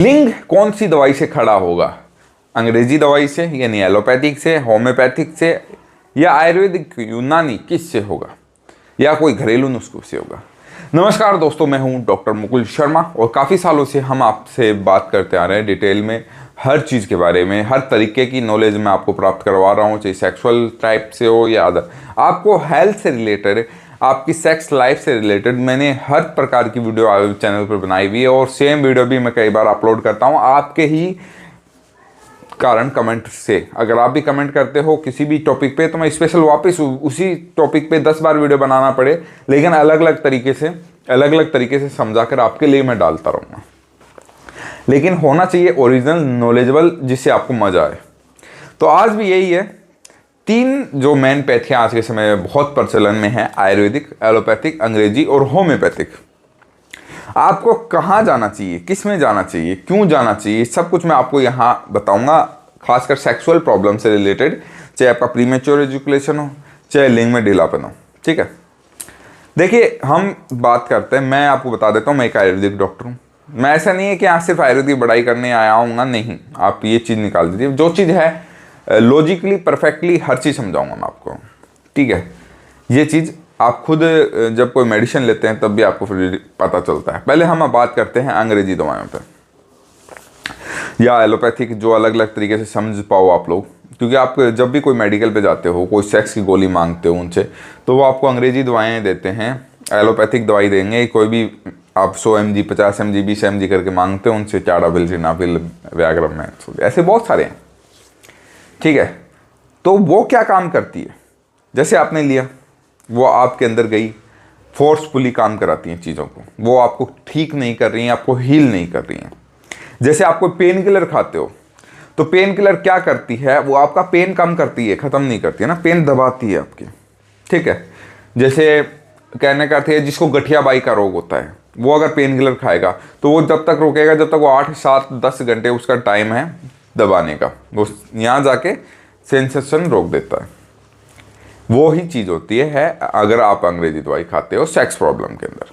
लिंग कौन सी दवाई से खड़ा होगा? अंग्रेजी दवाई से, यानी एलोपैथिक से, होम्योपैथिक से, या आयुर्वेदिक यूनानी किससे होगा, या कोई घरेलू नुस्खों से होगा? नमस्कार दोस्तों, मैं हूं डॉक्टर मुकुल शर्मा और काफ़ी सालों से हम आपसे बात करते आ रहे हैं डिटेल में हर चीज़ के बारे में। हर तरीके की नॉलेज मैं आपको प्राप्त करवा रहा हूं, चाहे सेक्सुअल टाइप से हो या अदर, आपको हेल्थ से रिलेटेड, आपकी सेक्स लाइफ से रिलेटेड मैंने हर प्रकार की वीडियो चैनल पर बनाई हुई है और सेम वीडियो भी मैं कई बार अपलोड करता हूं आपके ही कारण कमेंट से। अगर आप भी कमेंट करते हो किसी भी टॉपिक पे तो मैं स्पेशल वापस उसी टॉपिक पे 10 बार वीडियो बनाना पड़े, लेकिन अलग अलग तरीके से समझाकर आपके लिए मैं डालता रहूँगा। लेकिन होना चाहिए ओरिजिनल, नॉलेजेबल, जिससे आपको मजा आए। तो आज भी यही है। 3 जो मेन पैथियाँ आज के समय में बहुत प्रचलन में है, आयुर्वेदिक, एलोपैथिक, अंग्रेजी और होम्योपैथिक। आपको कहाँ जाना चाहिए, किस में जाना चाहिए, क्यों जाना चाहिए, सब कुछ मैं आपको यहाँ बताऊंगा। खासकर सेक्सुअल प्रॉब्लम से रिलेटेड, चाहे आपका प्रीमेच्योर एजुकेशन हो, चाहे लिंग में ढीलापन हो। ठीक है, देखिए हम बात करते हैं। मैं आपको बता देता हूँ, मैं एक आयुर्वेदिक डॉक्टर हूँ। मैं ऐसा नहीं है कि यहाँ सिर्फ आयुर्वेदिक पढ़ाई करने आया हूँ, नहीं। आप ये चीज़ निकाल दीजिए, जो चीज़ है लॉजिकली परफेक्टली हर चीज़ समझाऊंगा मैं आपको। ठीक है, ये चीज़ आप खुद जब कोई मेडिसिन लेते हैं तब भी आपको फिर पता चलता है। पहले हम बात करते हैं अंग्रेजी दवाइयों पर या एलोपैथिक, जो अलग अलग तरीके से समझ पाओ आप लोग। क्योंकि आप जब भी कोई मेडिकल पे जाते हो, कोई सेक्स की गोली मांगते हो उनसे, तो वो आपको अंग्रेजी दवाएं देते हैं, एलोपैथिक दवाई देंगे। कोई भी आप 100 mg, 50 mg, 20 mg करके मांगते हो उनसे, टाडाफिल, सिनाफिल, व्याग्रम, ऐसे बहुत सारे हैं। ठीक है, तो वो क्या काम करती है? जैसे आपने लिया, वो आपके अंदर गई, फोर्सफुली काम कराती हैं चीज़ों को। वो आपको ठीक नहीं कर रही हैं, आपको हील नहीं कर रही हैं। जैसे आप कोई पेन किलर खाते हो, तो पेन किलर क्या करती है? वो आपका पेन कम करती है, ख़त्म नहीं करती है ना, पेन दबाती है आपके। ठीक है, जैसे कहने का अर्थ है जिसको गठियाबाई का रोग होता है, वो अगर पेन किलर खाएगा तो वो जब तक रुकेगा जब तक वो 8, 7, 10 घंटे उसका टाइम है दबाने का, वो यहाँ जाके सेंसेशन रोक देता है। वो ही चीज़ होती है अगर आप अंग्रेजी दवाई खाते हो सेक्स प्रॉब्लम के अंदर।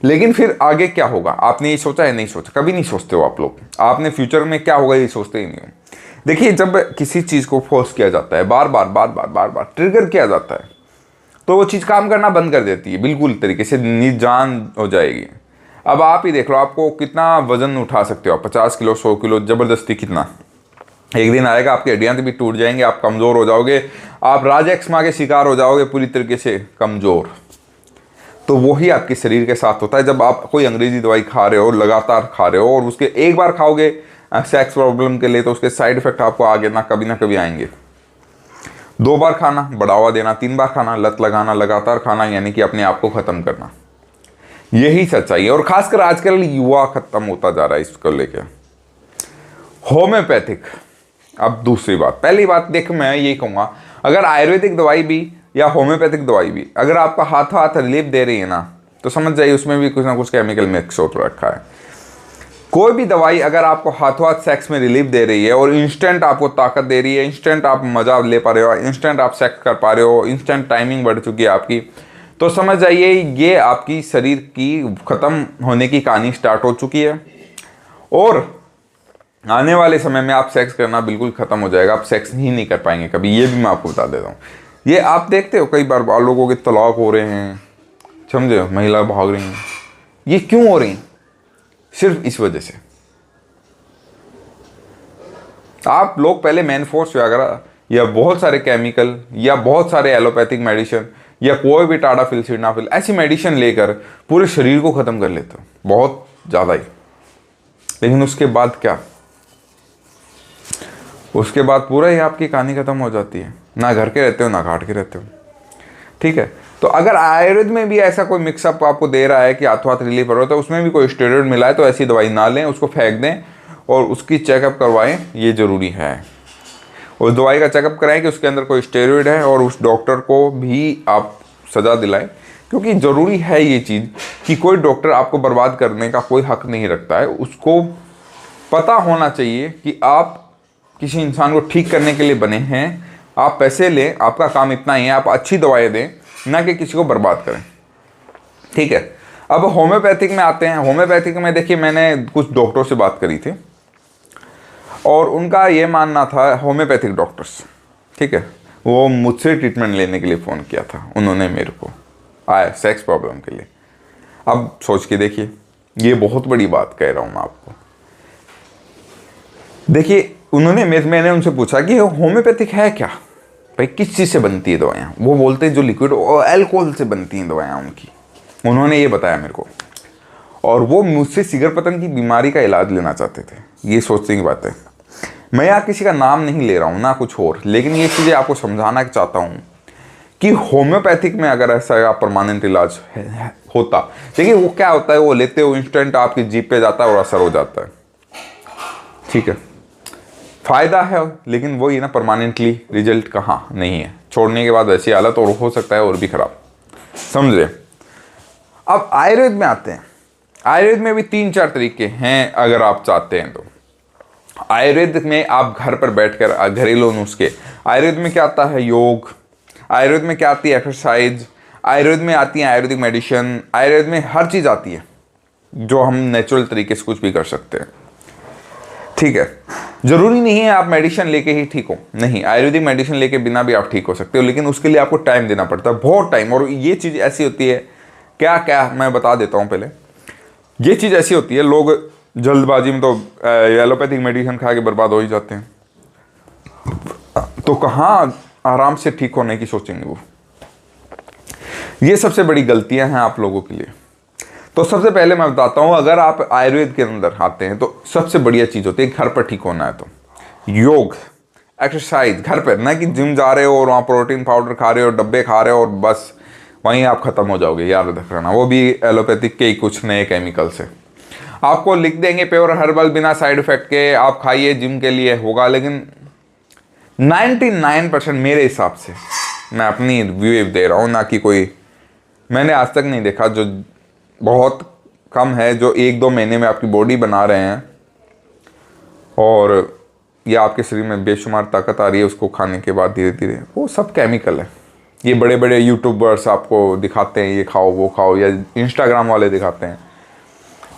लेकिन फिर आगे क्या होगा आपने ये सोचा है? नहीं सोचा, कभी नहीं सोचते हो आप लोग। आपने फ्यूचर में क्या होगा ये सोचते ही नहीं हो। देखिए, जब किसी चीज़ को फोर्स किया जाता है, बार बार ट्रिगर किया जाता है, तो वो चीज़ काम करना बंद कर देती है, बिल्कुल तरीके से निजान हो जाएगी। अब आप ही देख लो, आपको कितना वजन उठा सकते हो आप? 50 किलो, 100 किलो, ज़बरदस्ती कितना? एक दिन आएगा आपकी हड्डियां भी टूट जाएंगी, आप कमज़ोर हो जाओगे, आप राजएक्समा के शिकार हो जाओगे, पूरी तरीके से कमज़ोर। तो वही आपके शरीर के साथ होता है जब आप कोई अंग्रेजी दवाई खा रहे हो, लगातार खा रहे हो, और उसके एक बार खाओगे सेक्स प्रॉब्लम के लिए तो उसके साइड इफेक्ट आपको आगे ना कभी आएंगे। 2 बार खाना, बढ़ावा देना, 3 बार खाना, लत लगाना, लगातार खाना, यानी कि अपने आप को ख़त्म करना। यही सच्चाई है, और खासकर आजकल युवा ख़त्म होता जा रहा है इसको लेकर। होम्योपैथिक, अब दूसरी बात। पहली बात देख, मैं यही कहूँगा, अगर आयुर्वेदिक दवाई भी या होम्योपैथिक दवाई भी अगर आपका हाथ रिलीफ दे रही है ना, तो समझ जाइए उसमें भी कुछ ना कुछ केमिकल मिक्स हो रखा है। कोई भी दवाई अगर आपको हाथों सेक्स में रिलीफ दे रही है और इंस्टेंट आपको ताकत दे रही है, इंस्टेंट आप मज़ा ले पा रहे हो, इंस्टेंट आप सेक्स कर पा रहे हो, इंस्टेंट टाइमिंग बढ़ चुकी है आपकी, तो समझ जाइए ये आपकी शरीर की ख़त्म होने की कहानी स्टार्ट हो चुकी है। और आने वाले समय में आप सेक्स करना बिल्कुल ख़त्म हो जाएगा, आप सेक्स ही नहीं कर पाएंगे कभी। ये भी मैं आपको बता देता हूँ। ये आप देखते हो कई बार लोगों के तलाक हो रहे हैं, समझे, महिला भाग रही हैं। ये क्यों हो रही हैं? सिर्फ इस वजह से। आप लोग पहले मेनफोर्स वगैरह या बहुत सारे केमिकल या बहुत सारे एलोपैथिक मेडिसिन या कोई भी टाडाफिल, सिनाफिल, ऐसी मेडिसिन लेकर पूरे शरीर को ख़त्म कर लेते हो, बहुत ज़्यादा ही। लेकिन उसके बाद क्या? उसके बाद पूरा ही आपकी कहानी ख़त्म हो जाती है। ना घर के रहते हो, ना घाट के रहते हो। ठीक है, तो अगर आयुर्वेद में भी ऐसा कोई मिक्सअप आपको दे रहा है कि हाथों हाथ रिलीफ हो रहा है, तो उसमें भी कोई स्टेरॉइड मिला है, तो ऐसी दवाई ना लें, उसको फेंक दें और उसकी चेकअप करवाएं, ये ज़रूरी है। उस दवाई का चेकअप कराएं कि उसके अंदर कोई स्टेरॉइड है, और उस डॉक्टर को भी आप सज़ा दिलाएं। क्योंकि ज़रूरी है ये चीज़ कि कोई डॉक्टर आपको बर्बाद करने का कोई हक नहीं रखता है। उसको पता होना चाहिए कि आप किसी इंसान को ठीक करने के लिए बने हैं, आप पैसे लें, आपका काम इतना ही है, आप अच्छी दवाएं दें, ना कि किसी को बर्बाद करें। ठीक है, अब होम्योपैथिक में आते हैं। होम्योपैथिक में देखिए, मैंने कुछ डॉक्टरों से बात करी थी, और उनका ये मानना था, होम्योपैथिक डॉक्टर्स, ठीक है, वो मुझसे ट्रीटमेंट लेने के लिए फ़ोन किया था उन्होंने मेरे को, आया सेक्स प्रॉब्लम के लिए। अब सोच के देखिए, ये बहुत बड़ी बात कह रहा हूँ मैं आपको। देखिए उन्होंने, मैंने उनसे पूछा कि होम्योपैथिक है क्या भाई, किस चीज़ से बनती है दवाइयाँ? वो बोलते हैं जो लिक्विड और अल्कोहल से बनती हैं दवाइयाँ उनकी। उन्होंने ये बताया मेरे को, और वो मुझसे सिगरपतन की बीमारी का इलाज लेना चाहते थे। ये सोचने की बात है। मैं यहाँ किसी का नाम नहीं ले रहा हूँ ना कुछ और, लेकिन ये चीज़ें आपको समझाना चाहता हूँ कि होम्योपैथिक में अगर ऐसा परमानेंट इलाज होता, देखिए वो क्या होता है, वो लेते हो इंस्टेंट आपकी जीभ पे जाता है और असर हो जाता है, ठीक है, फायदा है, लेकिन वही ना, परमानेंटली रिजल्ट कहाँ नहीं है, छोड़ने के बाद वैसी हालत और हो सकता है और भी खराब, समझ रहे। अब आयुर्वेद में आते हैं। आयुर्वेद में भी 3-4 तरीके हैं अगर आप चाहते हैं तो। आयुर्वेद में आप घर पर बैठकर घरेलू नुस्खे, आयुर्वेद में क्या आता है, योग, आयुर्वेद में क्या आती है, एक्सरसाइज, आयुर्वेद में आती है आयुर्वेदिक मेडिसिन, आयुर्वेद में हर चीज़ आती है जो हम नेचुरल तरीके से कुछ भी कर सकते हैं, ठीक है। जरूरी नहीं है आप मेडिसिन लेके ही ठीक हो, नहीं, आयुर्वेदिक मेडिसिन लेके बिना भी आप ठीक हो सकते हो, लेकिन उसके लिए आपको टाइम देना पड़ता है, बहुत टाइम। और ये चीज़ ऐसी होती है, क्या क्या मैं बता देता हूँ पहले। ये चीज़ ऐसी होती है, लोग जल्दबाजी में तो एलोपैथिक मेडिसिन खा के बर्बाद हो ही जाते हैं, तो कहाँ आराम से ठीक होने की सोचेंगे वो। ये सबसे बड़ी गलतियां हैं आप लोगों के लिए। तो सबसे पहले मैं बताता हूं, अगर आप आयुर्वेद के अंदर आते हैं तो सबसे बढ़िया चीज़ होती है, घर पर ठीक होना है तो योग, एक्सरसाइज घर पर, ना कि जिम जा रहे हो और वहाँ प्रोटीन पाउडर खा रहे हो, डब्बे खा रहे हो और बस वहीं आप खत्म हो जाओगे, याद रखना। वो भी एलोपैथिक के ही कुछ नए केमिकल से आपको लिख देंगे प्योर हर्बल बिना साइड इफेक्ट के, आप खाइए, जिम के लिए होगा, लेकिन 99% मेरे हिसाब से, मैं अपनी रिव्यू दे रहा हूँ ना कि कोई, मैंने आज तक नहीं देखा, जो बहुत कम है जो 1-2 महीने में आपकी बॉडी बना रहे हैं और ये आपके शरीर में बेशुमार ताकत आ रही है उसको खाने के बाद धीरे धीरे, वो सब केमिकल है। ये बड़े बड़े यूट्यूबर्स आपको दिखाते हैं ये खाओ वो खाओ, या इंस्टाग्राम वाले दिखाते हैं,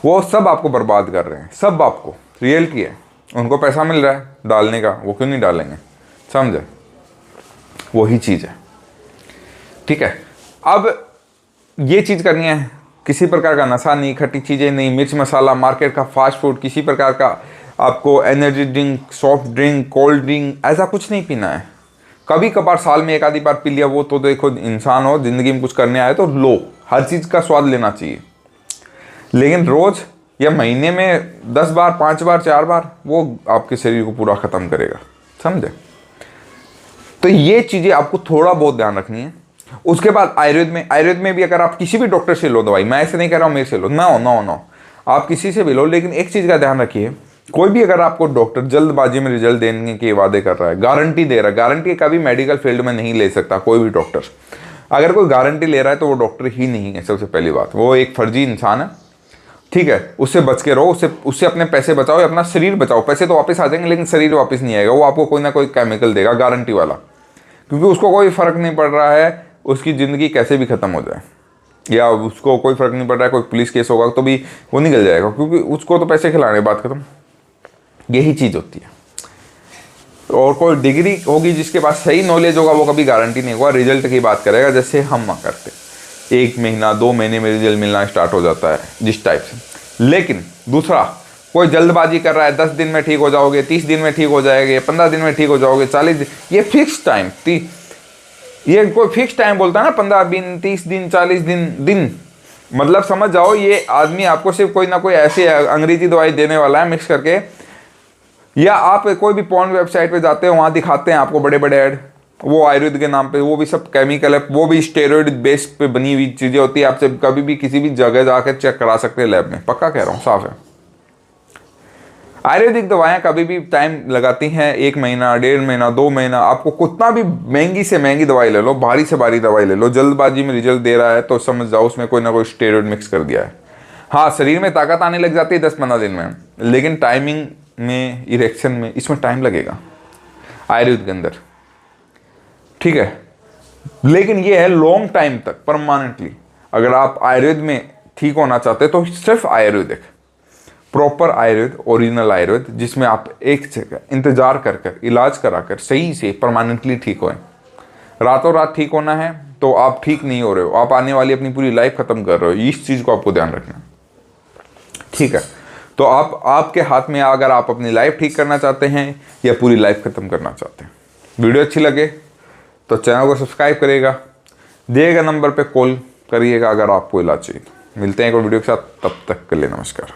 वो सब आपको बर्बाद कर रहे हैं, सब आपको, रियलिटी है, उनको पैसा मिल रहा है डालने का, वो क्यों नहीं डालेंगे, समझे, वही चीज़ है, ठीक है। अब ये चीज़ करनी है, किसी प्रकार का नशा नहीं, खट्टी चीज़ें नहीं, मिर्च मसाला, मार्केट का फास्ट फूड, किसी प्रकार का आपको energy drink, soft drink, cold drink, ऐसा कुछ नहीं पीना है। कभी कभार साल में 1 आधी बार पी लिया, वो तो देखो इंसान हो, ज़िंदगी में कुछ करने आए तो लो, हर चीज़ का स्वाद लेना चाहिए, लेकिन रोज़ या महीने में 10 बार, 5 बार, 4 बार, वो आपके शरीर को पूरा ख़त्म करेगा, समझे। तो ये चीज़ें आपको थोड़ा बहुत ध्यान रखनी है। उसके बाद आयुर्वेद में भी अगर आप किसी भी डॉक्टर से लो दवाई, मैं ऐसे नहीं कह रहा हूँ मेरे से लो, नो, आप किसी से भी लो, लेकिन एक चीज़ का ध्यान रखिए, कोई भी अगर आपको डॉक्टर जल्दबाजी में रिजल्ट देने के वादे कर रहा है, गारंटी दे रहा है, गारंटी कभी मेडिकल फील्ड में नहीं ले सकता कोई भी डॉक्टर। अगर कोई गारंटी ले रहा है तो वो डॉक्टर ही नहीं है, सबसे पहली बात, वो एक फर्जी इंसान है, ठीक है। उससे बच के रहो, उससे अपने पैसे बचाओ, अपना शरीर बचाओ। पैसे तो वापस आ जाएंगे लेकिन शरीर वापस नहीं आएगा, वो आपको कोई ना कोई केमिकल देगा गारंटी वाला, क्योंकि उसको कोई फ़र्क नहीं पड़ रहा है उसकी ज़िंदगी कैसे भी ख़त्म हो जाए, या उसको कोई फ़र्क नहीं पड़ रहा है कोई पुलिस केस होगा तो भी वो निकल जाएगा, क्योंकि उसको तो पैसे खिलाने, बात खत्म। यही चीज़ होती है। और कोई डिग्री होगी जिसके पास सही नॉलेज होगा, वो कभी गारंटी नहीं होगा, रिजल्ट की बात करेगा, जैसे हम करते, 1 महीना 2 महीने में रिजल्ट मिलना स्टार्ट हो जाता है जिस टाइप से। लेकिन दूसरा, कोई जल्दबाजी कर रहा है, 10 दिन में ठीक हो जाओगे, 30 दिन में ठीक हो जाएंगे, 15 दिन में ठीक हो जाओगे, 40 दिन, ये फिक्स टाइम, ये कोई फिक्स टाइम बोलता है ना, 15 दिन, 30 दिन, 40 दिन, मतलब समझ जाओ ये आदमी आपको सिर्फ कोई ना कोई ऐसी अंग्रेजी दवाई देने वाला है मिक्स करके, या आप कोई भी पॉर्न वेबसाइट पे जाते हो, वहाँ दिखाते हैं आपको बड़े बड़े ऐड, वो आयुर्वेद के नाम पे, वो भी सब केमिकल है, वो भी स्टेरॉइड बेस पे बनी हुई चीज़ें होती है। आपसे कभी भी किसी भी जगह जाकर चेक करा सकते हैं लैब में, पक्का कह रहा हूँ, साफ है। आयुर्वेदिक दवाएं कभी भी टाइम लगाती हैं, 1 महीना, 1.5 महीना, 2 महीना। आपको कितना भी महंगी से महंगी दवाई ले लो, भारी से भारी दवाई ले लो, जल्दबाजी में रिजल्ट दे रहा है तो समझ जाओ उसमें कोई ना कोई स्टेरॉइड मिक्स कर दिया है। हाँ, शरीर में ताकत आने लग जाती है 10-15 दिन में, लेकिन टाइमिंग में, इरेक्शन में, इसमें टाइम लगेगा आयुर्वेद के अंदर, ठीक है। लेकिन ये है लॉन्ग टाइम तक परमानेंटली। अगर आप आयुर्वेद में ठीक होना चाहते हैं तो सिर्फ आयुर्वेदिक, प्रॉपर आयुर्वेद, ओरिजिनल आयुर्वेद, जिसमें आप एक जगह इंतजार कर कर इलाज कराकर सही से परमानेंटली ठीक होएं। रातों रात ठीक होना है तो आप ठीक नहीं हो रहे हो, आप आने वाली अपनी पूरी लाइफ खत्म कर रहे हो। इस चीज़ को आपको ध्यान रखना, ठीक है। तो आपके हाथ में, अगर आप अपनी लाइफ ठीक करना चाहते हैं या पूरी लाइफ खत्म करना चाहते हैं। वीडियो अच्छी लगे तो चैनल को सब्सक्राइब करिएगा, दिए गए नंबर पे कॉल करिएगा अगर आपको इलाज चाहिए। मिलते हैं एक और वीडियो के साथ, तब तक के लिए नमस्कार।